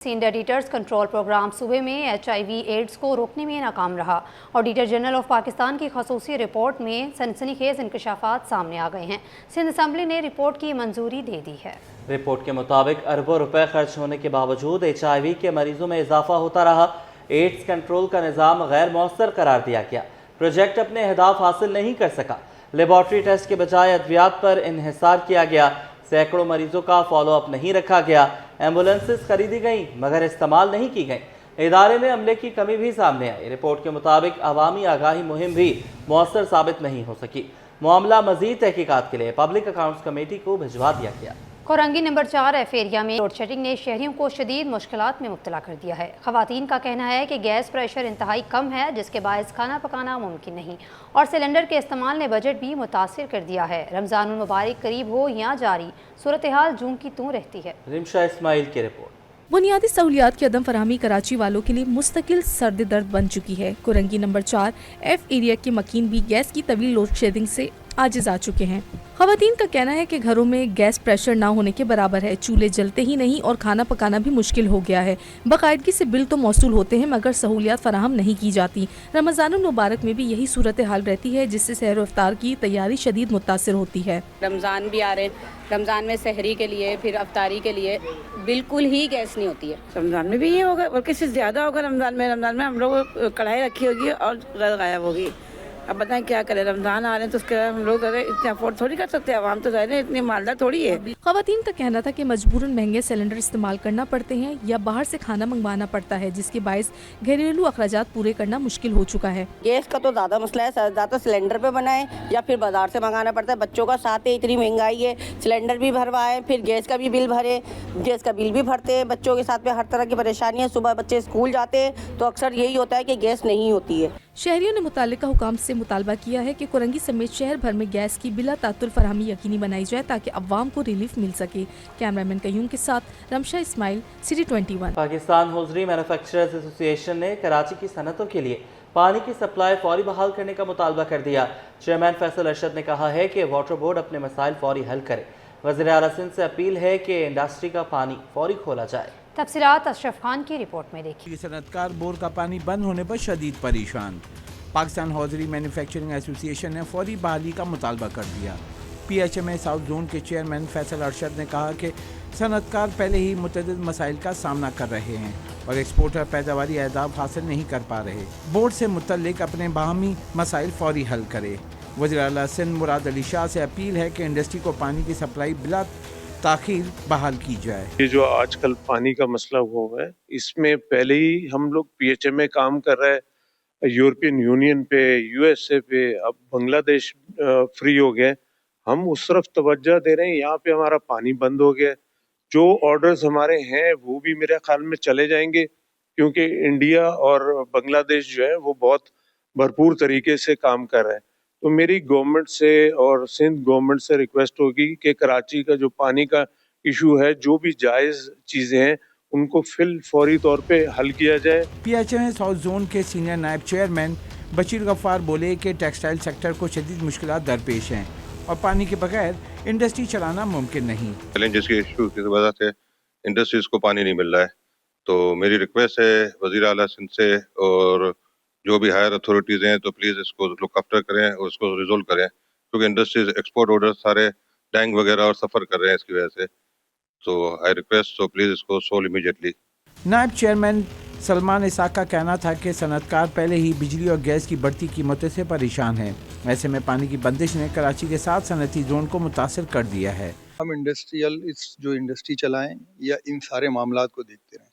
Senior editors control programme सूबे में HIV ads को रोकने में नाकाम रहा। ऑडिटर जनरल ऑफ पाकिस्तान की खसूसी रिपोर्ट में सनसनीखेज इंकशाफात सामने आ गए हैं। सिंध असम्बली ने रिपोर्ट की मंजूरी दे दी है। रिपोर्ट के मुताबिक अरबों रुपए खर्च होने के बावजूद HIV के मरीजों में इजाफा होता रहा। एड्स कंट्रोल का निज़ाम गैर मौसर करार दिया गया। प्रोजेक्ट अपने अहदाफ हासिल नहीं कर सका। लेबॉर्ट्री टेस्ट के बजाय अद्वियात पर इन्हिसार किया गया। सैकड़ों मरीजों का फॉलो अप नहीं रखा गया। एम्बुलेंसेस खरीदी गईं मगर इस्तेमाल नहीं की गईं। इदारे में अमले की कमी भी सामने आई। रिपोर्ट के मुताबिक अवामी आगाही मुहिम भी मौसर साबित नहीं हो सकी। मामला मजीद तहकीकात के लिए पब्लिक अकाउंट्स कमेटी को भिजवा दिया गया। कोरंगी नंबर 4 एफ एरिया में लोड शेडिंग ने शहरियों को शदीद मुश्किलात में मुब्तला कर दिया है। खवातीन का कहना है कि गैस प्रेशर इंतहाई कम है, जिसके बायस खाना पकाना मुमकिन नहीं, और सिलेंडर के इस्तेमाल ने बजट भी मुतासिर कर दिया है। रमज़ानुल मुबारक करीब हो या जारी, सूरत हाल जूं की तूं रहती है। रिमशा इस्माइल की रिपोर्ट। बुनियादी सहूलियात की अदम फराहमी कराची वालों के लिए मुस्तकिल सर्द दर्द बन चुकी है। कोरंगी नंबर 4 एफ एरिया के मकीन भी गैस की तवील लोड शेडिंग से आजिज आ चुके हैं। खवातीन का कहना है कि घरों में गैस प्रेशर ना होने के बराबर है। चूल्हे जलते ही नहीं और खाना पकाना भी मुश्किल हो गया है। बाकायदगी से बिल तो मौसूल होते हैं मगर सहूलियात फराहम नहीं की जाती। रमज़ानुल मुबारक में भी यही सूरत हाल रहती है, जिससे सहर व इफ्तार की तैयारी शदीद मुतासिर होती है। रमज़ान भी आ रहे हैं, रमज़ान में सहरी के लिए फिर अफ्तारी के लिए बिल्कुल ही गैस नहीं होती है। रमज़ान में भी ये होगा और किसी ज़्यादा होगा। रमज़ान में हम लोग कढ़ाई रखी होगी और गायब होगी। अब बताएं क्या करें, रमज़ान आ रहे हैं तो उसके हम लोग इतना अफोर्ड थोड़ी कर सकते हैं। आवाम तो ज़ाहिर है इतनी मालदार थोड़ी है। खवातीन का कहना था कि मजबूरन महंगे सिलेंडर इस्तेमाल करना पड़ते हैं या बाहर से खाना मंगवाना पड़ता है, जिसके बायस घरेलू अखराजात पूरे करना मुश्किल हो चुका है। गैस का तो ज़्यादा मसला है, ज़्यादा सिलेंडर पे बनाए या फिर बाजार से मंगाना पड़ता है। बच्चों का साथ है, इतनी महंगाई है, सिलेंडर भी भरवाएं फिर गैस का भी बिल भरे, गैस का बिल भी भरते हैं। बच्चों के साथ में हर तरह की परेशानी है। सुबह बच्चे स्कूल जाते हैं तो अक्सर यही होता है कि गैस नहीं होती है। शहरियों ने मुतालिका हुकाम से मुतालबा किया है कि कोरंगी समेत शहर भर में गैस की बिला तातुल फरहमी यकीनी बनाई जाए ताकि अवाम को रिलीफ मिल सके। कैमरामैन कयूम के साथ Ramsha Ismail, city 21। Pakistan hosiery manufacturers association ने कराची की सनतों के लिए पानी की सप्लाई फौरी बहाल करने का मुतालबा कर दिया। चेयरमैन फैसल अरशद ने कहा है कि वाटर बोर्ड अपने मसाइल फौरी हल करे। वज़ीर आला सिंध से अपील है कि इंडस्ट्री का पानी फौरी खोला जाए। तफसीलात अशरफ खान की रिपोर्ट में देखिए। सनतकार बोर का पानी बंद होने पर शदीद परेशान। पाकिस्तान हौजरी मैन्युफैक्चरिंग एसोसिएशन ने फौरी बहाली का मुतालबा कर दिया। PHMA साउथ जोन के चेयरमैन फैसल अरशद ने कहा कि सनतकार पहले ही मुतअद्दिद मसाइल का सामना कर रहे हैं और एक्सपोर्टर पैदावारी अहदाफ हासिल नहीं कर पा रहे। बोर्ड से मुतल्लिक अपने बाहमी मसाइल फौरी हल करे। वज़ीर आला सिंध मुराद अली शाह से अपील है कि इंडस्ट्री को पानी की सप्लाई बिला ताखीर बहाल की जाए। ये जो आजकल पानी का मसला हुआ है, इसमें पहले ही हम लोग PHMA काम कर रहे हैं, यूरोपियन यूनियन पे, USA पे, अब बांग्लादेश फ्री हो गया। हम उस तरफ तवज्जो दे रहे हैं। यहाँ पे हमारा पानी बंद हो गया। जो ऑर्डर्स हमारे हैं वो भी मेरे ख्याल में चले जाएंगे, क्योंकि इंडिया और बांग्लादेश जो है वो बहुत भरपूर तरीके से काम कर रहे हैं। तो मेरी गवर्नमेंट से और सिंध गवर्नमेंट से रिक्वेस्ट होगी कि कराची का जो पानी का इशू है, जो भी जायज़ चीज़ें हैं उनको फौरी तौर पे हल किया जाए। PHMA साउथ जोन के सीनियर नायब चेयरमैन बशीर गफ्फार बोले कि टेक्सटाइल सेक्टर को शदीद मुश्किलात दरपेश हैं और पानी के बगैर इंडस्ट्री चलाना मुमकिन नहीं। चैलेंजेस के इशू की वजह से इंडस्ट्रीज को पानी नहीं मिल रहा है, तो मेरी रिक्वेस्ट है वज़ीर आला सिंध से और जो भी हायर अथॉरिटीज़ हैं तो प्लीज़ इसको लुक आफ्टर करें और इसको रिजोल्व करें, क्योंकि इंडस्ट्रीज एक्सपोर्ट ऑर्डर सारे टैंक वगैरह और सफ़र कर रहे हैं इसकी वजह से। तो आई रिक्वेस्ट, तो प्लीज़ इसको सोल्व इमीडिएटली। नायब चेयरमैन सलमान इसाक का कहना था कि सनतकार पहले ही बिजली और गैस की बढ़ती कीमतों से परेशान है। ऐसे में पानी की बंदिश ने कराची के साथ सनती जोन को मुतासिर कर दिया है। हम जो इंडस्ट्री चलाएं या इन सारे मामलात को देखते रहें।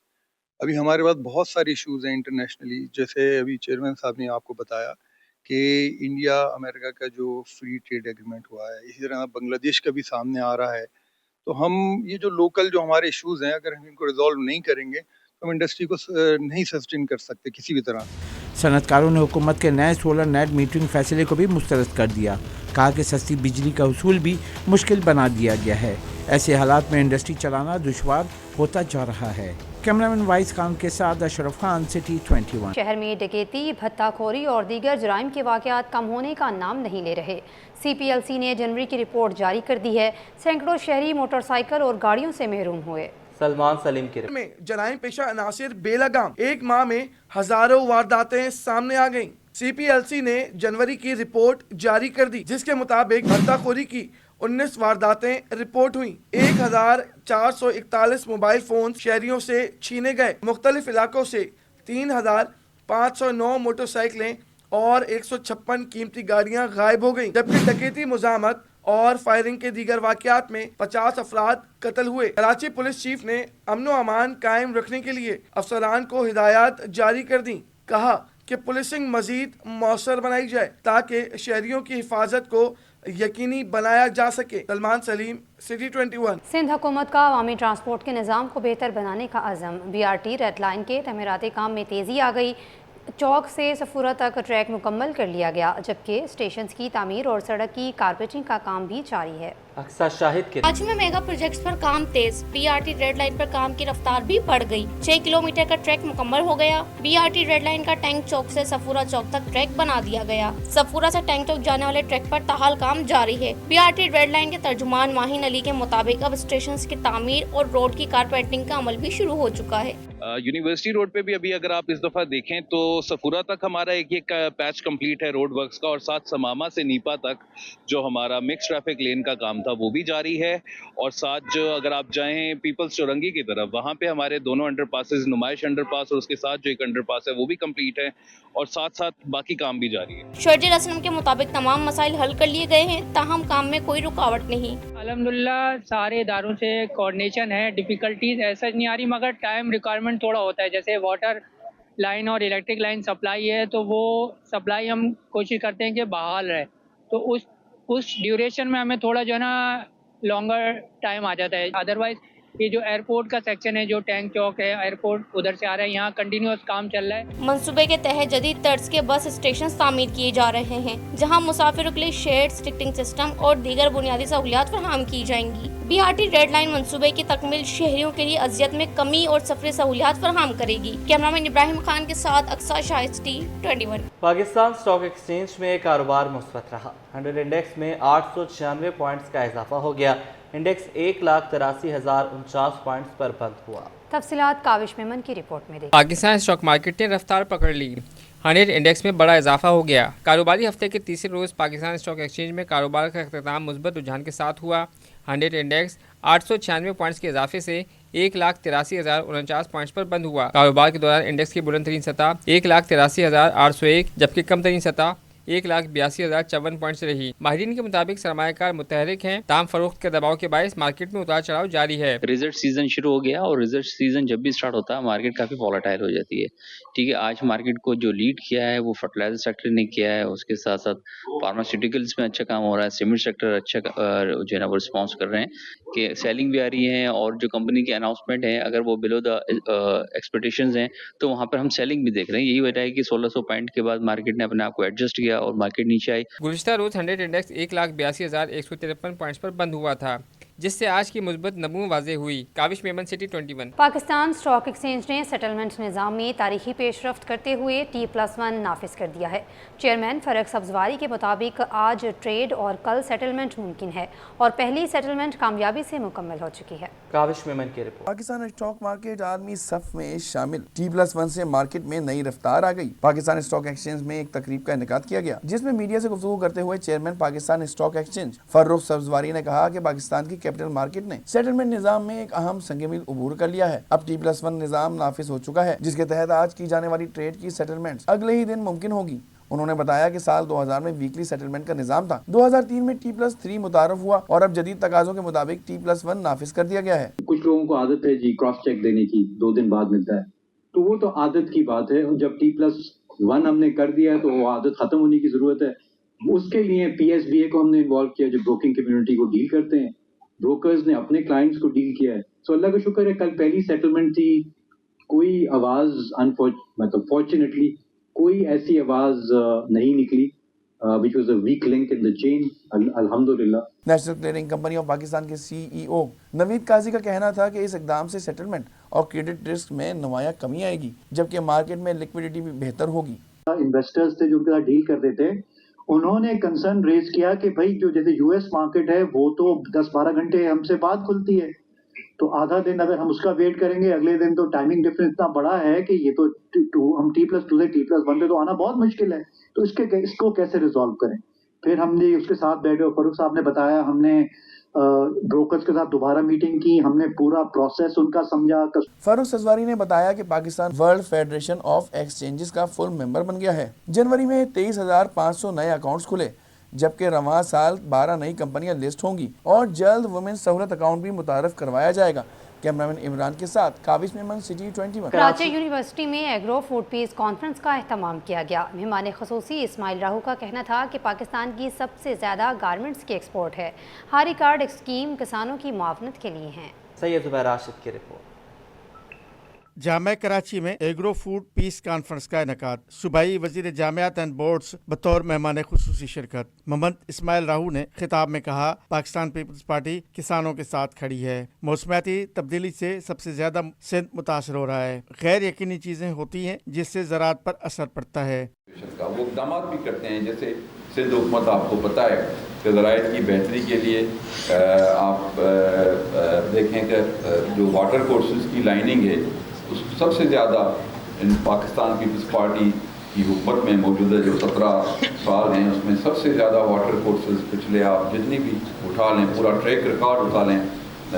अभी हमारे पास बहुत सारे इश्यूज हैं इंटरनेशनली, जैसे अभी चेयरमैन साहब ने आपको बताया कि इंडिया अमेरिका का जो फ्री ट्रेड एग्रीमेंट हुआ है, इसी तरह बांग्लादेश का भी सामने आ रहा है। तो हम ये जो लोकल जो हमारे इश्यूज हैं, अगर हम इनको रिजॉल्व नहीं करेंगे तो हम इंडस्ट्री को नहीं सस्टेन कर सकते किसी भी तरह। सनतकारों ने हुकूमत के नए सोलर नेट मीटरिंग फैसले को भी मुस्तरद कर दिया। कहा कि सस्ती बिजली का उसूल भी मुश्किल बना दिया गया है। ऐसे हालात में इंडस्ट्री चलाना दुश्वार होता जा रहा है। कैमरामैन वाइस खान के साथ अशरफ खान, सिटी 21। शहर में डकैती, भत्ताखोरी और दीगर जराइम के वाक़यात कम होने का नाम नहीं ले रहे। CPLC ने जनवरी की रिपोर्ट जारी कर दी है। सैकड़ों शहरी मोटरसाइकिल और गाड़ियों से महरूम हुए। सलमान सलीम की रिपोर्ट। में जराइम पेशा अनासिर बेलगाम एक माह में हजारों वारदातें सामने आ गईं। CPLC ने जनवरी की रिपोर्ट जारी कर दी, जिसके मुताबिक भर्ताखोरी की 19 वारदातें रिपोर्ट हुई। 1441 मोबाइल फोन शहरियों से छीने गए। मुख्तलिफ इलाकों से 3509 मोटरसाइकिलें और 156 कीमती गाड़ियां गायब हो गईं, जबकि डकैती, मुजामत और फायरिंग के दीगर वाक़यात में 50 अफराद कत्ल हुए। कराची पुलिस चीफ ने अमन व अमान कायम रखने के लिए अफसरान को हिदायत जारी कर दी। कहा कि पुलिसिंग मजीद मौसर बनाई जाए ताकि शहरियों की हिफाजत को यकीनी बनाया जा सके। सलमान सलीम, सिटी 21। सिंध हुकूमत का अवामी ट्रांसपोर्ट के निज़ाम को बेहतर बनाने का अज़म। BRT रेड लाइन के तमीराती काम में तेज़ी आ गई। चौक से सफूरा तक ट्रैक मुकम्मल कर लिया गया, जबकि स्टेशन की तामीर और सड़क की कारपेटिंग का काम भी जारी है। अक्सर शाहिद के कराची में मेगा प्रोजेक्ट्स पर काम तेज। BRT रेड लाइन पर काम की रफ्तार भी बढ़ गई। 6 किलोमीटर का ट्रैक मुकम्मल हो गया। BRT रेड लाइन का टैंक चौक से सफूरा चौक तक ट्रैक बना दिया गया। सफूरा से टैंक चौक जाने वाले ट्रैक पर ताहाल काम जारी है। BRT रेड लाइन के तर्जुमान माहिन अली के मुताबिक अब स्टेशन की तामीर और रोड की कारपेटिंग का अमल भी शुरू हो चुका है। यूनिवर्सिटी रोड पे भी अभी अगर आप इस दफा देखें तो सफूरा तक हमारा एक पैच कंप्लीट है रोड वर्क्स का, और साथ समामा से नीपा तक जो हमारा मिक्स ट्रैफिक लेन का काम था वो भी जारी है। और साथ जो अगर आप जाएं पीपल्स चौरंगी की तरफ, वहाँ पे हमारे दोनों अंडरपासेस, नुमाइश अंडरपास और उसके साथ जो एक अंडरपास है वो भी कंप्लीट है, और साथ साथ बाकी काम भी जारी है। शर्जील असलम के मुताबिक तमाम मसाइल हल कर लिए गए हैं, ताहम काम में कोई रुकावट नहीं। अल्हम्दुलिल्लाह सारे इदारों से कोऑर्डिनेशन है। डिफिकल्टीज ऐसा नहीं आ रही, मगर टाइम रिक्वायरमेंट थोड़ा होता है। जैसे वाटर लाइन और इलेक्ट्रिक लाइन सप्लाई है, तो वो सप्लाई हम कोशिश करते हैं कि बहाल रहे, तो उस ड्यूरेशन में हमें थोड़ा जो है ना लॉन्गर टाइम आ जाता है। अदरवाइज ये जो एयरपोर्ट का सेक्शन है, जो टैंक चौक है, एयरपोर्ट उधर से आ रहा है, यहाँ कंटिन्यूअस काम चल रहा है। मंसूबे के तहत जदीद तर्ज के बस स्टेशन तामीर किए जा रहे हैं, जहाँ मुसाफिरों के लिए शेड, टिकटिंग सिस्टम और दीगर बुनियादी सहूलियात फराहम की जाएंगी। BRT रेड लाइन मंसूबे की तकमील शहरियों के लिए अजियत में कमी और सफरी सहूलियात फराहम करेगी। कैमरामैन इब्राहिम खान के साथ Aqsa Shahid, city 21। Pakistan stock exchange में कारोबार मुस्बत रहा। 100 इंडेक्स में 896 पॉइंट्स का इजाफा हो गया। इंडेक्स 1,83,049 पॉइंट्स पर बंद हुआ। तफसीलात काविश मेमन की रिपोर्ट में देखिए। पाकिस्तान स्टॉक मार्केट ने रफ्तार पकड़ ली। 100 इंडेक्स में बड़ा इजाफा हो गया। कारोबारी हफ्ते के तीसरे रोज़ पाकिस्तान स्टॉक एक्सचेंज में कारोबार का अख्ताम मुस्बत रुझान के साथ हुआ। 100 इंडेक्स 896 पॉइंट्स के इजाफे से 1,83,049 पॉइंट्स पर बंद हुआ। कारोबार के दौरान इंडेक्स की बुलंद तरीन सतह 1,83,801 जबकि कम तरीन सतह 1,82,054 पॉइंट्स रही। माहिरीन के मुताबिक सरमायाकार मुतहरिक हैं, दाम फरोख्त के दबाव के बायस मार्केट में उतार चढ़ाव जारी है। रिजल्ट सीजन शुरू हो गया, और रिजल्ट सीजन जब भी स्टार्ट होता है मार्केट काफी वॉलेटाइल हो जाती है। ठीक है, आज मार्केट को जो लीड किया है वो फर्टिलाइजर सेक्टर ने किया है, उसके साथ साथ फार्मास्यूटिकल्स में अच्छा काम हो रहा है, सीमेंट सेक्टर अच्छा जो है ना वो रिस्पॉन्स कर रहे हैं कि सेलिंग भी आ रही है, और जो कंपनी की अनाउंसमेंट है अगर वो बिलो द एक्सपेक्टेशंस हैं तो वहाँ पर हम सेलिंग भी देख रहे हैं। यही वजह है कि 1600 पॉइंट के बाद मार्केट ने अपने आप को एडजस्ट किया और मार्केट नीचे आई। गुज़िश्ता रोज़ 100 इंडेक्स 1,82,153 पॉइंट्स पर बंद हुआ था, जिससे आज की मुस्बत नमूं वाज़े हुई। Kavish Memon, city 21। Pakistan stock exchange ने सेटलमेंट निज़ाम में तारीखी पेशरफ्त करते हुए T+1 नाफिज कर दिया है। चेयरमैन फरक सब्जवारी के मुताबिक आज ट्रेड और कल सेटलमेंट मुमकिन है, और पहली सेटलमेंट कामयाबी से मुकम्मल हो चुकी है। काविश मेमन की report. Pakistan stock market army सफ में शामिल T+1 से मार्केट में नई रफ्तार आ गई। पाकिस्तान स्टॉक एक्सचेंज में एक तकरीब का इनेकाद किया गया, जिसमें मीडिया से गुफ्तगू करते हुए chairman Pakistan stock exchange Farrukh Sabzwari ने कहा कि पाकिस्तान की कैपिटल मार्केट ने सेटलमेंट निजाम में एक अहम संग-ए-मील उबूर कर लिया है। अब T+1 निजाम नाफिज हो चुका है, जिसके तहत आज की जाने वाली ट्रेड की सेटलमेंट अगले ही दिन मुमकिन होगी। उन्होंने बताया कि साल 2000 में वीकली सेटलमेंट का निजाम था, 2003 में T+3 मुतारफ हुआ, और अब जदीद तकाजों के मुताबिक T+1 नाफिज कर दिया गया है। कुछ लोगों को आदत है जी क्रॉस चेक देने की, 2 दिन बाद मिलता है, तो वो तो आदत की बात है। जब T+1 हमने कर दिया है तो वो आदत खत्म होने की जरूरत है। उसके लिए PSBA को हमने इन्वॉल्व किया, जो ब्रोकिंग कम्युनिटी को डील करते हैं। ब्रोकर्स ने अपने क्लाइंट्स को डील किया है। सो अल्लाह का शुक्र है कल पहली सेटलमेंट थी, कोई आवाज फॉर्चुनेटली कोई ऐसी आवाज नहीं निकली which was a weak link in the chain, अल्हम्दुलिल्लाह। National clearing company of Pakistan के CEO नवीद काजी का कहना था कि इस इकदाम से सेटलमेंट और क्रेडिट रिस्क में नुमाया कमी आएगी, जबकि मार्केट में लिक्विडिटी भी बेहतर होगी। इन्वेस्टर्स थे जो उनके साथ डील करते थे, उन्होंने कंसर्न रेज किया कि भाई जो जैसे US मार्केट है वो तो 10-12 घंटे हमसे बाद खुलती है, تو آدھا دن اگر ہم اس کا ویٹ کریں گے اگلے دن، تو ٹائمنگ ڈفرنس اتنا بڑا ہے کہ یہ تو ہم T+2 سے T+1 پہ تو آنا بہت مشکل ہے. تو اس کو کیسے ریزالو کریں؟ پھر ہم نے اس کے ساتھ بیٹھے، فاروق صاحب نے بتایا، ہم نے بروکرز کے ساتھ دوبارہ میٹنگ کی، ہم نے پورا پروسیس ان کا سمجھا. فاروق سزواری نے بتایا کہ Pakistan world federation of exchanges کا فل ممبر بن گیا ہے. جنوری میں 23,500 نئے اکاؤنٹس کھلے، جبکہ رواں سال 12 نئی کمپنیاں لسٹ ہوں گی اور جلد وومن سہولت اکاؤنٹ بھی متعارف کروایا جائے گا. کیمرامین عمران کے ساتھ کاوش میمن، سٹی 21. کراچی یونیورسٹی میں ایگرو فوڈ پیس کانفرنس کا اہتمام کیا گیا. مہمان خصوصی اسماعیل راہو کا کہنا تھا کہ پاکستان کی سب سے زیادہ گارمنٹس کی ایکسپورٹ ہے. ہاری کارڈ اسکیم کسانوں کی معاونت کے لیے ہیں. سید زبیر راشد کی رپورٹ. جامعہ کراچی میں ایگرو فوڈ پیس کانفرنس کا انعقاد. صوبائی وزیر جامعات اینڈ بورڈز بطور مہمان خصوصی شرکت. محمد اسماعیل راہو نے خطاب میں کہا، پاکستان پیپلز پارٹی کسانوں کے ساتھ کھڑی ہے. موسمیاتی تبدیلی سے سب سے زیادہ سندھ متاثر ہو رہا ہے. غیر یقینی چیزیں ہوتی ہیں جس سے زراعت پر اثر پڑتا ہے. وہ اقدامات بھی کرتے ہیں، جیسے سندھ حکومت آپ کو پتہ ہے کہ زراعت کی بہتری کے لیے آپ دیکھیں کہ جو واٹر کورسز کی لائننگ ہے اس سب سے زیادہ پاکستان پیپلز پارٹی کی حکومت میں موجودہ جو 17 سال ہیں اس میں سب سے زیادہ واٹر کورسز پچھلے آپ جتنی بھی اٹھا لیں، پورا ٹریک ریکارڈ اٹھا لیں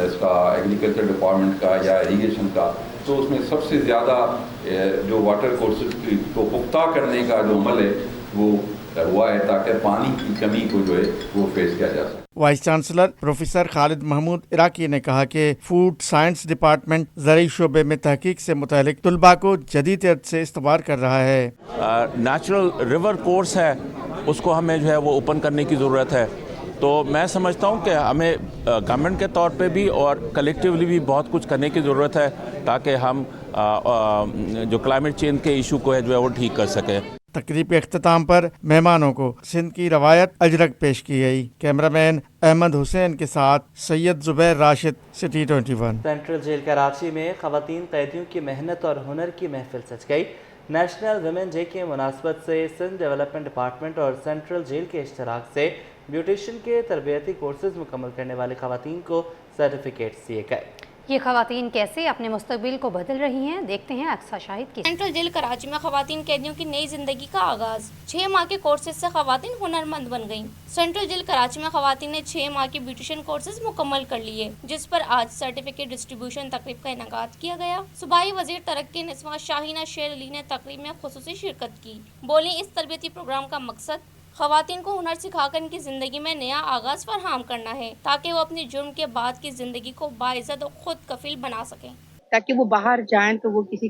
اس کا ایگریکلچر ڈپارٹمنٹ کا یا اریگیشن کا، تو اس میں سب سے زیادہ جو واٹر کورسز کو پختہ کرنے کا جو عمل ہے وہ ہوا ہے تاکہ پانی کی کمی کو جو ہے وہ فیس کیا جا سکے. وائس چانسلر پروفیسر خالد محمود عراقی نے کہا کہ فوڈ سائنس ڈپارٹمنٹ زرعی شعبے میں تحقیق سے متعلق طلباء کو جدید طرز سے استوار کر رہا ہے. نیچرل ریور کورس ہے اس کو ہمیں جو ہے وہ اوپن کرنے کی ضرورت ہے. تو میں سمجھتا ہوں کہ ہمیں گورنمنٹ کے طور پہ بھی اور کلیکٹیولی بھی بہت کچھ کرنے کی ضرورت ہے تاکہ ہم جو کلائمیٹ چینج کے ایشو کو ہے جو ہے وہ ٹھیک کر سکیں. تقریب کے اختتام پر مہمانوں کو سندھ کی روایت اجرک پیش کی گئی. کیمرامین احمد حسین کے ساتھ Syed Zubair Rashid, city 21. Central jail Karachi میں خواتین قیدیوں کی محنت اور ہنر کی محفل سج گئی. نیشنل ویمن ڈے کی مناسبت سے سندھ ڈیولپمنٹ ڈپارٹمنٹ اور سینٹرل جیل کے اشتراک سے بیوٹیشین کے تربیتی کورسز مکمل کرنے والے خواتین کو سرٹیفکیٹس دیے گئے. یہ خواتین کیسے اپنے مستقبل کو بدل رہی ہیں، دیکھتے ہیں اقصیٰ شاہد کی. سینٹرل جیل کراچی میں خواتین قیدیوں کی نئی زندگی کا آغاز. 6 ماہ کے کورسز سے خواتین ہنرمند بن گئیں. سینٹرل جیل کراچی میں خواتین نے 6 ماہ کے بیوٹیشین کورسز مکمل کر لیے، جس پر آج سرٹیفکیٹ ڈسٹریبیوشن تقریب کا انعقاد کیا گیا. صوبائی وزیر ترقی نسواں شاہینہ شیر علی نے تقریب میں خصوصی شرکت کی. بولیں، اس تربیتی پروگرام کا مقصد خواتین کو ہنر سکھا کر ان کی زندگی میں نیا آغاز فراہم کرنا ہے تاکہ وہ اپنی جرم کے بعد کی زندگی کو باعزت اور خود کفیل بنا سکیں، تاکہ وہ باہر جائیں تو وہ کسی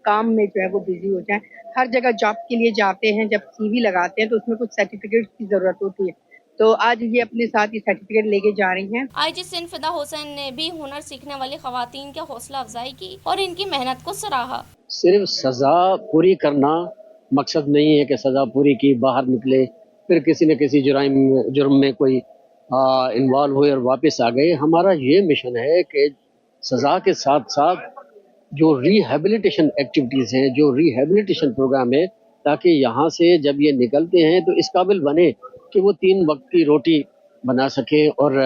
کام میں جو ہے وہ بزی ہو جائیں. ہر جگہ جاب کے لیے جاتے ہیں، جب سی وی لگاتے ہیں تو اس میں کچھ سرٹیفکیٹ کی ضرورت ہوتی ہے، تو آج یہ اپنے ساتھ یہ سرٹیفکیٹ لے کے جا رہی ہیں. آئی جی سندھ فدا حسین نے بھی ہنر سیکھنے والی خواتین کی حوصلہ افزائی کی اور ان کی محنت کو سراہا. صرف سزا پوری کرنا مقصد نہیں ہے کہ سزا پوری کی باہر نکلے پھر کسی نہ کسی جرم میں کوئی انوالو ہوئے اور واپس آ گئے. ہمارا یہ مشن ہے کہ سزا کے ساتھ ساتھ جو ریہیبلیٹیشن ایکٹیویٹیز ہیں، جو ریہیبلیٹیشن پروگرام ہے، تاکہ یہاں سے جب یہ نکلتے ہیں تو اس قابل بنے کہ وہ 3 وقت کی روٹی بنا سکیں اور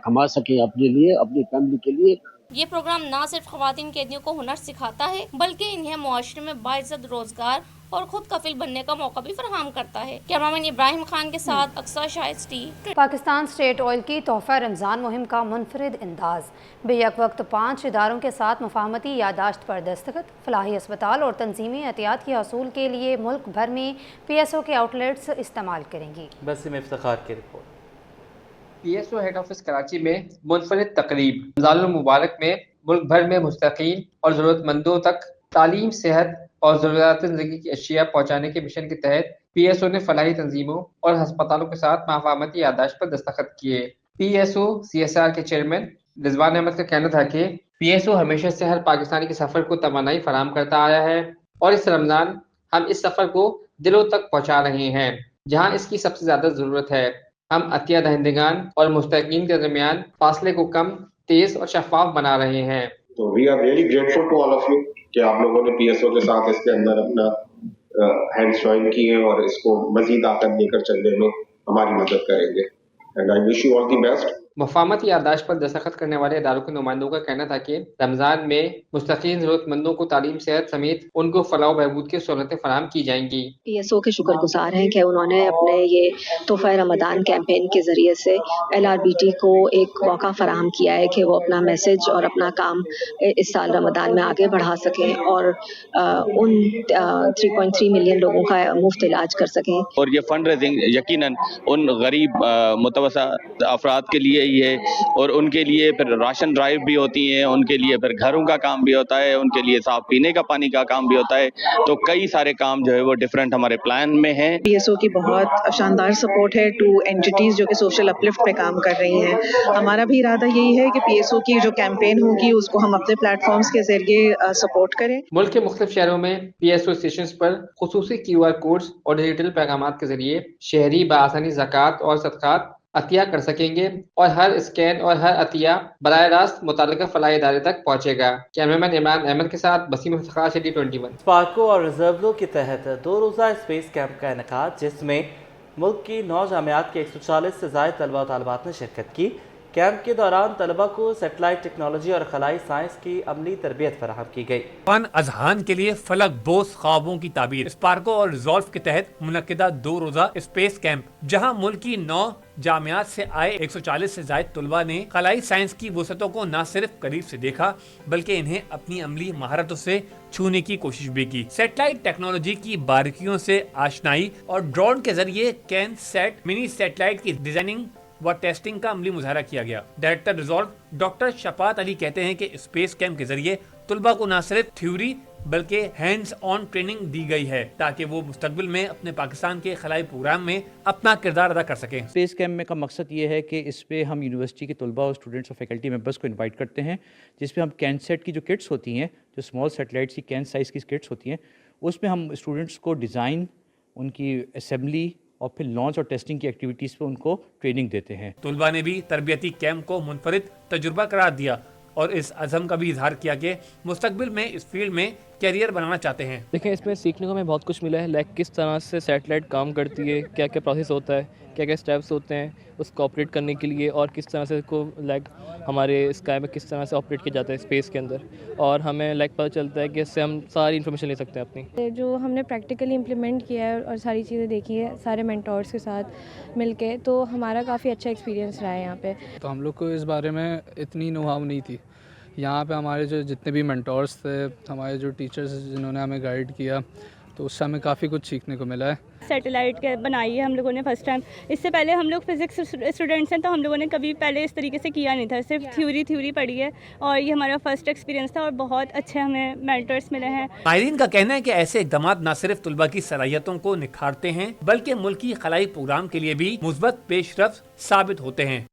کما سکیں اپنے لیے، اپنی فیملی کے لیے. یہ پروگرام نہ صرف خواتین قیدیوں کو ہنر سکھاتا ہے بلکہ انہیں معاشرے میں باعزت روزگار اور خود کفیل بننے کا موقع بھی فراہم کرتا ہے. کیمرامین ابراہیم خان کے ساتھ اقصیٰ شاہد ٹی. پاکستان اسٹیٹ آئل کی تحفہ رمضان مہم کا منفرد انداز. بے یک وقت 5 اداروں کے ساتھ مفاہمتی یادداشت پر دستخط. فلاحی اسپتال اور تنظیمی احتیاط کے حصول کے لیے ملک بھر میں PSO کے آؤٹ لیٹس استعمال کریں گی. بسم افتخار کی رپورٹ. PSO ہیڈ آفس کراچی میں منفرد تقریب. رمضان المبارک میں ملک بھر میں مستحقین اور ضرورت مندوں تک تعلیم، صحت اور ضروریات زندگی کی اشیاء پہنچانے کے مشن کے تحت PSO نے فلاحی تنظیموں اور ہسپتالوں کے ساتھ مفاہمتی یادداشت پر دستخط کیے. PSO CSR کے چیئرمین رضوان احمد کا کہنا تھا کہ PSO ہمیشہ سے ہر پاکستانی کے سفر کو توانائی فراہم کرتا آیا ہے اور اس رمضان ہم اس سفر کو دلوں تک پہنچا رہے ہیں جہاں اس کی سب سے زیادہ ضرورت ہے. ہم عطیہ دہندگان اور مستحقین کے درمیان فاصلے کو کم، تیز اور شفاف بنا رہے ہیں. تو we are really grateful to all of you کہ آپ لوگوں نے PSO کے ساتھ اس کے اندر اپنا ہینڈز جوائن کیے اور اس کو مزید آگے لے کر چلنے میں ہماری مدد کریں گے. And I wish you all the best. मुफाहमती याददाश्त पर दस्तखत करने वाले इदारों के नुमाइंदों का कहना था कि रमज़ान में मुस्तकीम ज़रूरतमंदों को तालीम, सेहत समेत उनको फलाह बहबूद की सहूलतें फराहम की जाएंगी। PSO के शुक्रगुजार हैं कि उन्होंने अपने ये तोहफ़ा रमज़ान कैंपेन के ज़रिए से LRBT को एक मौका फराहम किया है कि वो अपना मैसेज और अपना काम इस साल रमज़ान में आगे बढ़ा सकें और उन 3.3 मिलियन लोगों का मुफ्त इलाज कर सकें। और ये फंड रेजिंग यकीनन उन गरीब मुतवस्सा अफराद के लिए ही है, और उनके लिए फिर राशन ड्राइव भी होती हैं, उनके लिए फिर घरों का काम भी होता है, उनके लिए साफ पीने का पानी का काम भी होता है। तो कई सारे काम जो है वो डिफरेंट हमारे प्लान में हैं। PSO की बहुत शानदार सपोर्ट है टू एंटिटीज जो कि सोशल अपलिफ्ट पे काम कर रही हैं। हमारा भी इरादा यही है कि PSO की जो कैंपेन होगी उसको हम अपने प्लेटफॉर्म्स के जरिए सपोर्ट करें। मुल्क के मुख्तलिफ शहरों में PSO स्टेशंस पर खुसूसी QR कोड्स और डिजिटल पैगामात के जरिए शहरी बआसानी ज़कात और सदक़ात अतिया कर सकेंगे और हर स्कैन और हर अतिया बराह रास्त मुताल्लिका फलाही इदारे तक पहुँचेगा। कैमरामैन इमरान अहमद के साथ वसीम इफ्तिखार, सिटी 21। स्पार्को और रिजर्व के तहत 2 रोज़ा स्पेस कैंप का इनेकाद, जिसमें मुल्क की 9 जामियात के 140 से ज़ायद तलबा और तालिबात ने शिरकत की। कैंप के दौरान तलबा को सैटेलाइट टेक्नोलॉजी और खलाई साइंस की अमली तरबियत फराहम की गई। फन अजहान के लिए फलक बोस ख्वाबों की ताबीर। स्पार्को और रिजॉल्व के तहत मुनक्किदा 2 रोज़ा स्पेस कैंप, जहां मुल्क की 9 जामियात से आए 140 से ज़ायद तलबा ने खलाई साइंस की वसअतों को न सिर्फ करीब से देखा बल्कि इन्हें अपनी अमली महारतों से छूने की कोशिश भी की। सैटेलाइट टेक्नोलॉजी की बारीकियों से आशनाई और ड्रोन के जरिए कैन सेट मिनी सैटेलाइट की डिजाइनिंग व टेस्टिंग का अमली मुजाहरा किया गया। Director resolve doctor Shafat Ali कहते हैं कि स्पेस कैंप के जरिए तलबा को न सिर्फ थ्योरी बल्कि हैंड्स ऑन ट्रेनिंग दी गई है ताकि वो मुस्तकबिल में अपने पाकिस्तान के खलाई प्रोग्राम में अपना किरदार अदा कर सकें। स्पेस कैंप में का मकसद ये है कि इस पे हम यूनिवर्सिटी के तलबा और स्टूडेंट्स और फैकल्टी मेंबर्स को इनवाइट करते हैं, जिसमें हम कैन सेट की जो किट्स होती हैं, जो स्मॉल सैटेलाइट्स की कैन साइज़ की किट्स होती हैं, उसमें हम स्टूडेंट्स को डिज़ाइन, उनकी असेंबली और फिर लॉन्च और टेस्टिंग की एक्टिविटीज़ पे उनको ट्रेनिंग देते हैं। तलबा ने भी तरबियती कैंप को मुनफरिद तजुर्बा करार दिया और इस अज़म का भी इजहार किया कि मुस्तकबिल में इस फील्ड में कैरियर बनाना चाहते हैं। देखें, इसमें सीखने को हमें बहुत कुछ मिला है, लाइक किस तरह से सैटेलाइट काम करती है, क्या क्या प्रोसेस होता है, क्या क्या स्टेप्स होते हैं उसको ऑपरेट करने के लिए, और किस तरह से इसको लाइक हमारे स्काई में किस तरह से ऑपरेट किया जाता है स्पेस के अंदर, और हमें लाइक पता चलता है कि इससे हम सारी इन्फॉर्मेशन ले सकते हैं अपनी। जो हमने प्रैक्टिकली इम्प्लीमेंट किया है और सारी चीज़ें देखी है सारे मेंटोर्स के साथ मिलके, तो हमारा काफ़ी अच्छा एक्सपीरियंस रहा है यहाँ पे। तो हम लोग को इस बारे में इतनी नो-हाउ नहीं थी। यहाँ पे हमारे जो जितने भी मेंटोर्स थे, हमारे जो टीचर्स जिन्होंने हमें गाइड किया, तो उससे हमें काफ़ी कुछ सीखने को मिला है। सैटेलाइट के बनाई है हम लोगों ने फर्स्ट टाइम। इससे पहले हम लोग फिजिक्स स्टूडेंट्स हैं, तो हम लोगों ने कभी पहले इस तरीके से किया नहीं था, सिर्फ थ्योरी पढ़ी है, और ये हमारा फर्स्ट एक्सपीरियंस था और बहुत अच्छे हमें मेंटर्स मिले हैं। माहिरीन का कहना है कि ऐसे इक़दाम न सिर्फ तलबा की सलाहियतों को निखारते हैं बल्कि मुल्की खलाई प्रोग्राम के लिए भी मुस्बत पेशरफ्त साबित होते हैं।